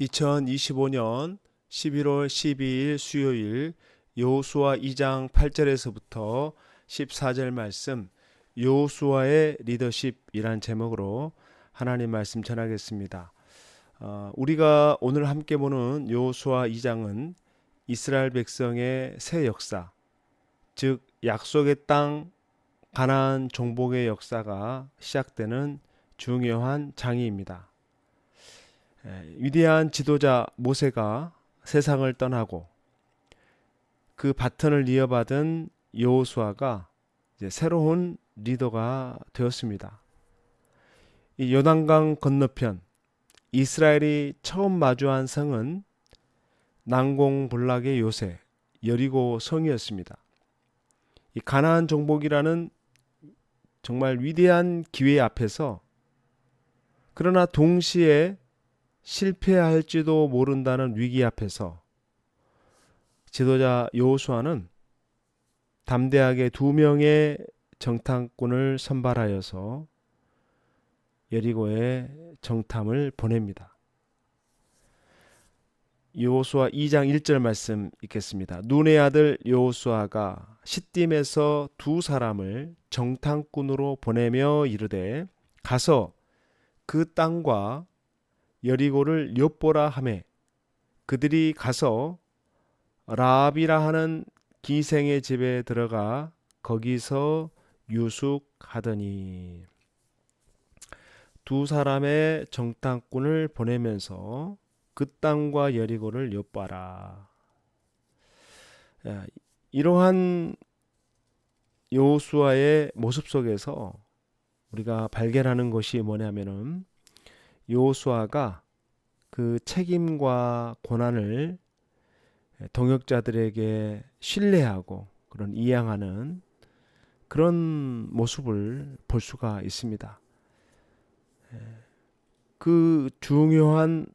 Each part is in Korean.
2025년 11월 12일 수요일 여호수아 2장 8절에서부터 14절 말씀 여호수아의 리더십이란 제목으로 하나님 말씀 전하겠습니다. 우리가 오늘 함께 보는 여호수아 2장은 이스라엘 백성의 새 역사, 즉 약속의 땅 가나안 정복의 역사가 시작되는 중요한 장이입니다. 위대한 지도자 모세가 세상을 떠나고 그 바턴을 이어받은 여호수아가 이제 새로운 리더가 되었습니다. 이 요단강 건너편 이스라엘이 처음 마주한 성은 난공불락의 요새 여리고 성이었습니다. 이 가나안 정복이라는 정말 위대한 기회 앞에서 그러나 동시에 실패할지도 모른다는 위기 앞에서 지도자 여호수아는 담대하게 2명의 정탐꾼을 선발하여서 여리고에 정탐을 보냅니다. 여호수아 2장 1절 말씀 읽겠습니다. 눈의 아들 여호수아가 시딤에서 2사람을 정탐꾼으로 보내며 이르되 가서 그 땅과 여리고를 엿보라 하매 그들이 가서 라합이라 하는 기생의 집에 들어가 거기서 유숙하더니 2사람의 정탐꾼을 보내면서 그 땅과 여리고를 엿봐라. 이러한 여호수아의 모습 속에서 우리가 발견하는 것이 뭐냐면은 여호수아가 그 책임과 고난을 동역자들에게 신뢰하고 그런 이양하는 그런 모습을 볼 수가 있습니다. 그 중요한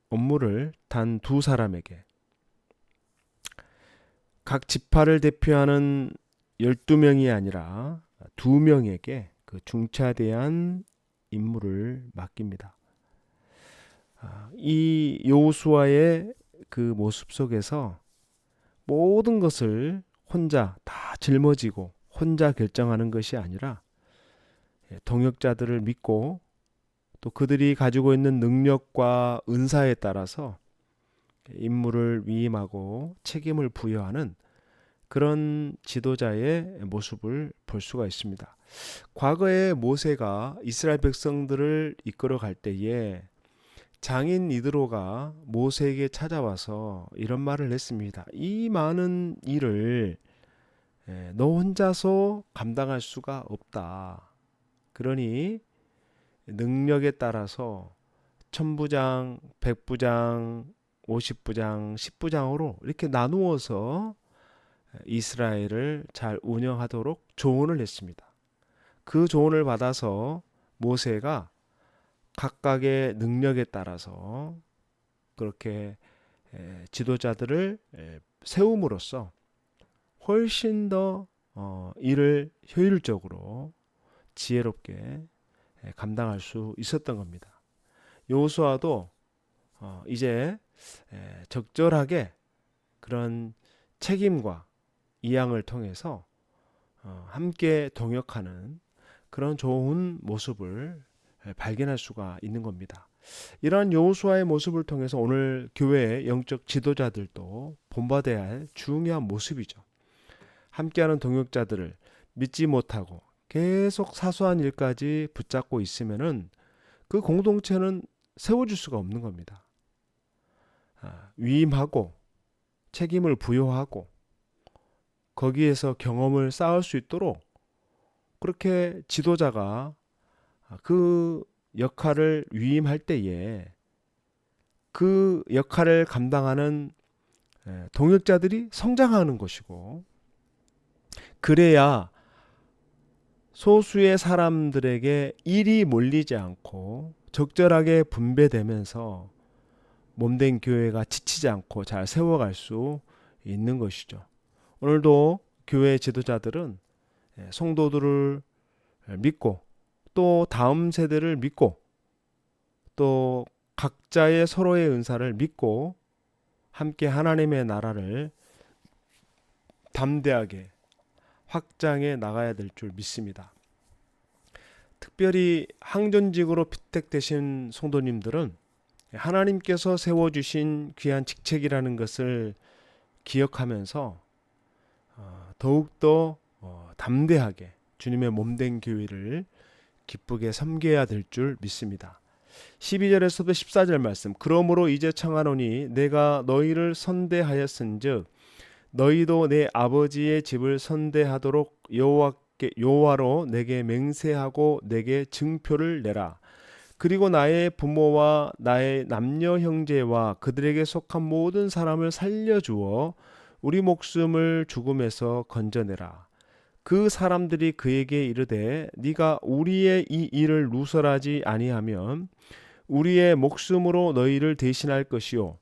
업무를 단 2사람에게 각 지파를 대표하는 12명이 아니라 2명에게 그 중차대한 임무를 맡깁니다. 이 여호수아의 그 모습 속에서 모든 것을 혼자 다 짊어지고 혼자 결정하는 것이 아니라 동역자들을 믿고 또 그들이 가지고 있는 능력과 은사에 따라서 임무를 위임하고 책임을 부여하는 그런 지도자의 모습을 볼 수가 있습니다. 과거에 모세가 이스라엘 백성들을 이끌어 갈 때에 장인 이드로가 모세에게 찾아와서 이런 말을 했습니다. 이 많은 일을 너 혼자서 감당할 수가 없다. 그러니 능력에 따라서 천부장, 백부장, 50부장, 10부장으로 이렇게 나누어서 이스라엘을 잘 운영하도록 조언을 했습니다. 그 조언을 받아서 모세가 각각의 능력에 따라서 그렇게 지도자들을 세움으로써 훨씬 더 일을 효율적으로 지혜롭게 감당할 수 있었던 겁니다. 여호수아도 이제 적절하게 그런 책임과 이양을 통해서 함께 동역하는 그런 좋은 모습을 발견할 수가 있는 겁니다. 이러한 여호수아의 모습을 통해서 오늘 교회의 영적 지도자들도 본받아야 할 중요한 모습이죠. 함께하는 동역자들을 믿지 못하고 계속 사소한 일까지 붙잡고 있으면은 그 공동체는 세워줄 수가 없는 겁니다. 위임하고 책임을 부여하고 거기에서 경험을 쌓을 수 있도록 그렇게 지도자가 그 역할을 위임할 때에 그 역할을 감당하는 동역자들이 성장하는 것이고 그래야 소수의 사람들에게 일이 몰리지 않고 적절하게 분배되면서 몸된 교회가 지치지 않고 잘 세워갈 수 있는 것이죠. 오늘도 교회 지도자들은 성도들을 믿고 또 다음 세대를 믿고 또 각자의 서로의 은사를 믿고 함께 하나님의 나라를 담대하게 확장해 나가야 될 줄 믿습니다. 특별히 항전직으로 피택되신 성도님들은 하나님께서 세워주신 귀한 직책이라는 것을 기억하면서 더욱더 담대하게 주님의 몸된 교회를 기쁘게 섬겨야 될 줄 믿습니다. 12절에서도 14절 말씀, 그러므로 이제 청하노니 내가 너희를 선대하였은즉 너희도 내 아버지의 집을 선대하도록 여호와로 내게 맹세하고 내게 증표를 내라. 그리고 나의 부모와 나의 남녀 형제와 그들에게 속한 모든 사람을 살려주어 우리 목숨을 죽음에서 건져내라. 그 사람들이 그에게 이르되 네가 우리의 이 일을 누설하지 아니하면 우리의 목숨으로 너희를 대신할 것이요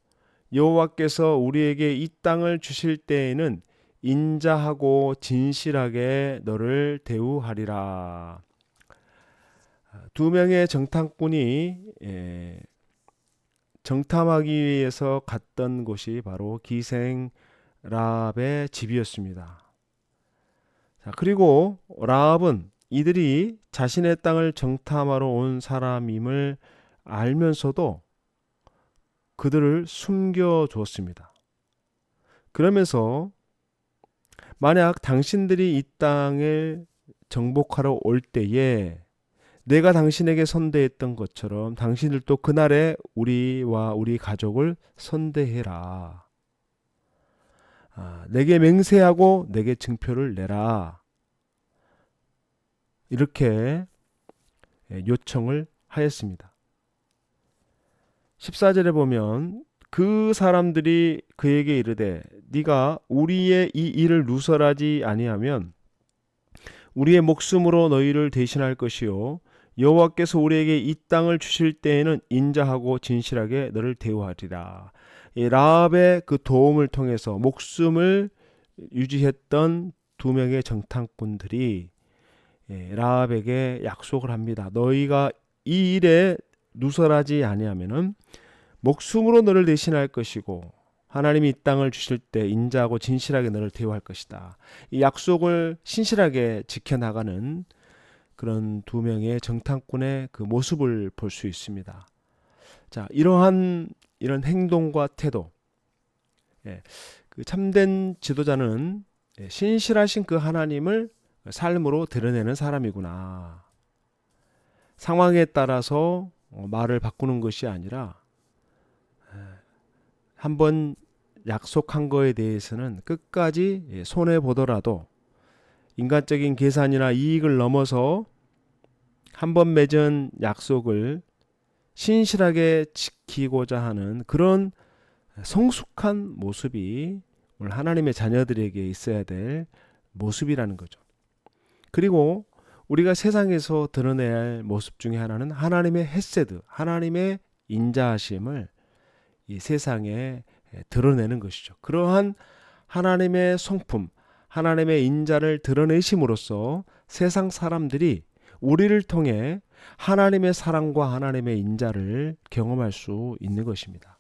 여호와께서 우리에게 이 땅을 주실 때에는 인자하고 진실하게 너를 대우하리라. 두 명의 정탐꾼이 정탐하기 위해서 갔던 곳이 바로 기생 라합의 집이었습니다. 자, 그리고 라합은 이들이 자신의 땅을 정탐하러 온 사람임을 알면서도 그들을 숨겨주었습니다. 그러면서 만약 당신들이 이 땅을 정복하러 올 때에 내가 당신에게 선대했던 것처럼 당신들도 그날에 우리와 우리 가족을 선대해라. 내게 맹세하고 내게 증표를 내라. 이렇게 요청을 하였습니다. 14절에 보면 그 사람들이 그에게 이르되 네가 우리의 이 일을 누설하지 아니하면 우리의 목숨으로 너희를 대신할 것이요 여호와께서 우리에게 이 땅을 주실 때에는 인자하고 진실하게 너를 대우하리라. 이 라합의 그 도움을 통해서 목숨을 유지했던 두 명의 정탐꾼들이 라합에게 약속을 합니다. 너희가 이 일에 누설하지 아니하면은 목숨으로 너를 대신할 것이고 하나님이 이 땅을 주실 때 인자하고 진실하게 너를 대우할 것이다. 이 약속을 신실하게 지켜나가는 그런 두 명의 정탐꾼의 그 모습을 볼 수 있습니다. 자, 이런 행동과 태도, 그 참된 지도자는 신실하신 그 하나님을 삶으로 드러내는 사람이구나. 상황에 따라서 말을 바꾸는 것이 아니라 한번 약속한 거에 대해서는 끝까지 손해 보더라도 인간적인 계산이나 이익을 넘어서 한번 맺은 약속을 신실하게 지키고자 하는 그런 성숙한 모습이 오늘 하나님의 자녀들에게 있어야 될 모습이라는 거죠. 그리고 우리가 세상에서 드러내야 할 모습 중에 하나는 하나님의 헤세드, 하나님의 인자하심을 이 세상에 드러내는 것이죠. 그러한 하나님의 성품, 하나님의 인자를 드러내심으로써 세상 사람들이 우리를 통해 하나님의 사랑과 하나님의 인자를 경험할 수 있는 것입니다.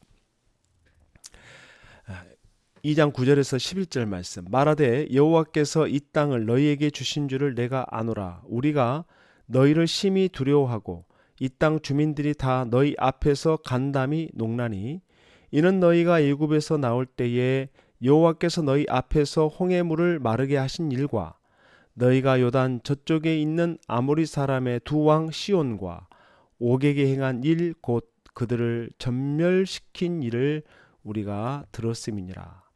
2장 9절에서 11절 말씀, 말하되 여호와께서 이 땅을 너희에게 주신 줄을 내가 아노라. 우리가 너희를 심히 두려워하고 이 땅 주민들이 다 너희 앞에서 간담이 녹나니 이는 너희가 애굽에서 나올 때에 여호와께서 너희 앞에서 홍해물을 마르게 하신 일과 너희가 요단 저쪽에 있는 아모리 사람의 두 왕 시온과 옥에게 행한 일 곧 그들을 전멸시킨 일을 우리가 들었음이니라.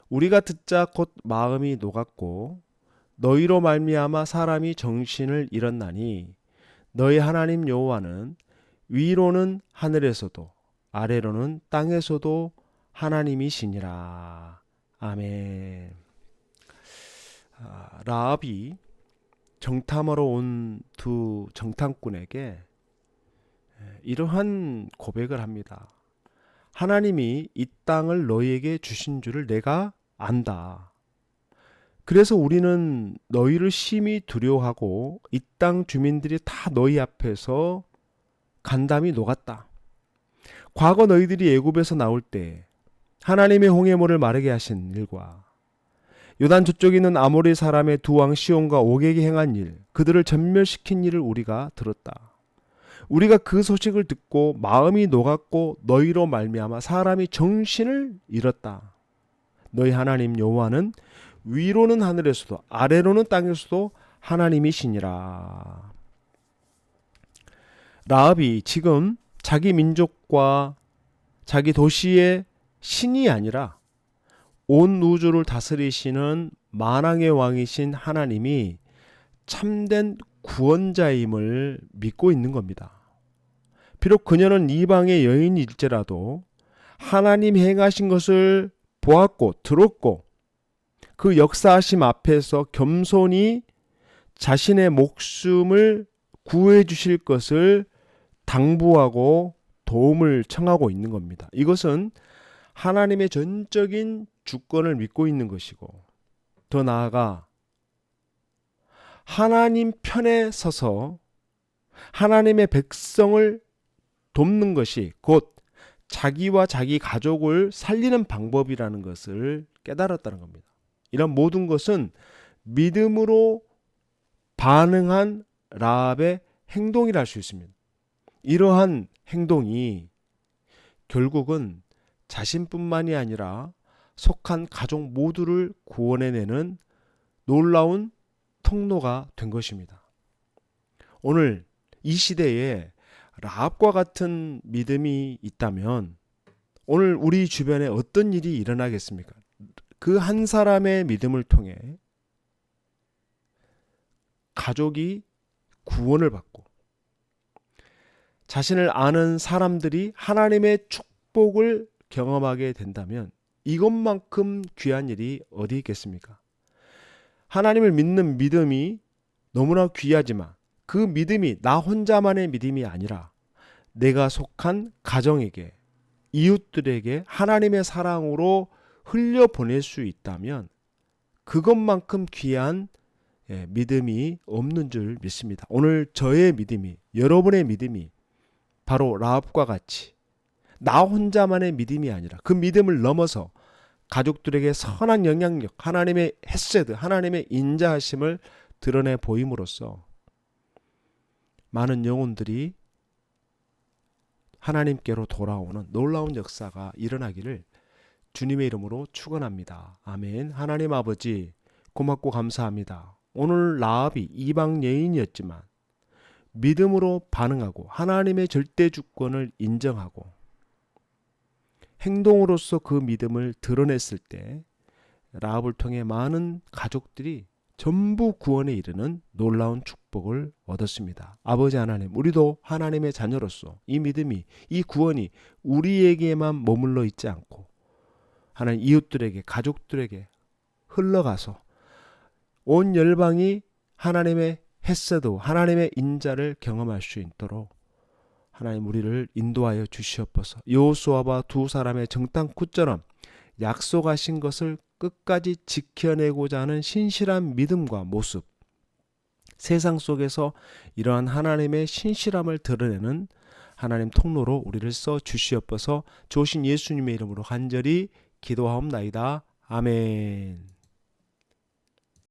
우리가 듣자 곧 마음이 녹았고 너희로 말미암아 사람이 정신을 잃었나니 너희 하나님 여호와는 위로는 하늘에서도 아래로는 땅에서도 하나님이시니라. 아멘. 라합이 정탐하러 온 두 정탐꾼에게 이러한 고백을 합니다. 하나님이 이 땅을 너희에게 주신 줄을 내가 안다. 그래서 우리는 너희를 심히 두려워하고 이 땅 주민들이 다 너희 앞에서 간담이 녹았다. 과거 너희들이 애굽에서 나올 때 하나님의 홍해물을 마르게 하신 일과 요단 저쪽에 있는 아모리 사람의 두 왕 시온과 옥에게 행한 일, 그들을 전멸시킨 일을 우리가 들었다. 우리가 그 소식을 듣고 마음이 녹았고 너희로 말미암아 사람이 정신을 잃었다. 너희 하나님 여호와는 위로는 하늘에서도 아래로는 땅에서도 하나님이시니라. 라합이 지금 자기 민족과 자기 도시의 신이 아니라 온 우주를 다스리시는 만왕의 왕이신 하나님이 참된 구원자임을 믿고 있는 겁니다. 비록 그녀는 이방의 여인일지라도 하나님 행하신 것을 보았고 들었고 그 역사하심 앞에서 겸손히 자신의 목숨을 구해 주실 것을 당부하고 도움을 청하고 있는 겁니다. 이것은 하나님의 전적인 주권을 믿고 있는 것이고, 더 나아가 하나님 편에 서서 하나님의 백성을 돕는 것이 곧 자기와 자기 가족을 살리는 방법이라는 것을 깨달았다는 겁니다. 이런 모든 것은 믿음으로 반응한 라합의 행동이라 할 수 있습니다. 이러한 행동이 결국은 자신뿐만이 아니라 속한 가족 모두를 구원해내는 놀라운 통로가 된 것입니다. 오늘 이 시대에 라합과 같은 믿음이 있다면 오늘 우리 주변에 어떤 일이 일어나겠습니까? 그 한 사람의 믿음을 통해 가족이 구원을 받고 자신을 아는 사람들이 하나님의 축복을 경험하게 된다면 이것만큼 귀한 일이 어디 있겠습니까? 하나님을 믿는 믿음이 너무나 귀하지만 그 믿음이 나 혼자만의 믿음이 아니라 내가 속한 가정에게, 이웃들에게 하나님의 사랑으로 흘려보낼 수 있다면 그것만큼 귀한 믿음이 없는 줄 믿습니다. 오늘 저의 믿음이, 여러분의 믿음이 바로 라합과 같이 나 혼자만의 믿음이 아니라 그 믿음을 넘어서 가족들에게 선한 영향력, 하나님의 헤세드, 하나님의 인자하심을 드러내 보임으로써 많은 영혼들이 하나님께로 돌아오는 놀라운 역사가 일어나기를 주님의 이름으로 축원합니다. 아멘. 하나님 아버지 고맙고 감사합니다. 오늘 라합이 이방 여인이었지만 믿음으로 반응하고 하나님의 절대 주권을 인정하고 행동으로서 그 믿음을 드러냈을 때 라합을 통해 많은 가족들이 전부 구원에 이르는 놀라운 축복을 얻었습니다. 아버지 하나님, 우리도 하나님의 자녀로서 이 믿음이, 이 구원이 우리에게만 머물러 있지 않고 하나님 이웃들에게, 가족들에게 흘러가서 온 열방이 하나님의 헤세드, 하나님의 인자를 경험할 수 있도록 하나님 우리를 인도하여 주시옵소서. 여호수아와 두 사람의 정탐꾼처럼 약속하신 것을 끝까지 지켜내고자 하는 신실한 믿음과 모습, 세상 속에서 이러한 하나님의 신실함을 드러내는 하나님 통로로 우리를 써 주시옵소서. 조신 예수님의 이름으로 간절히 기도하옵나이다. 아멘.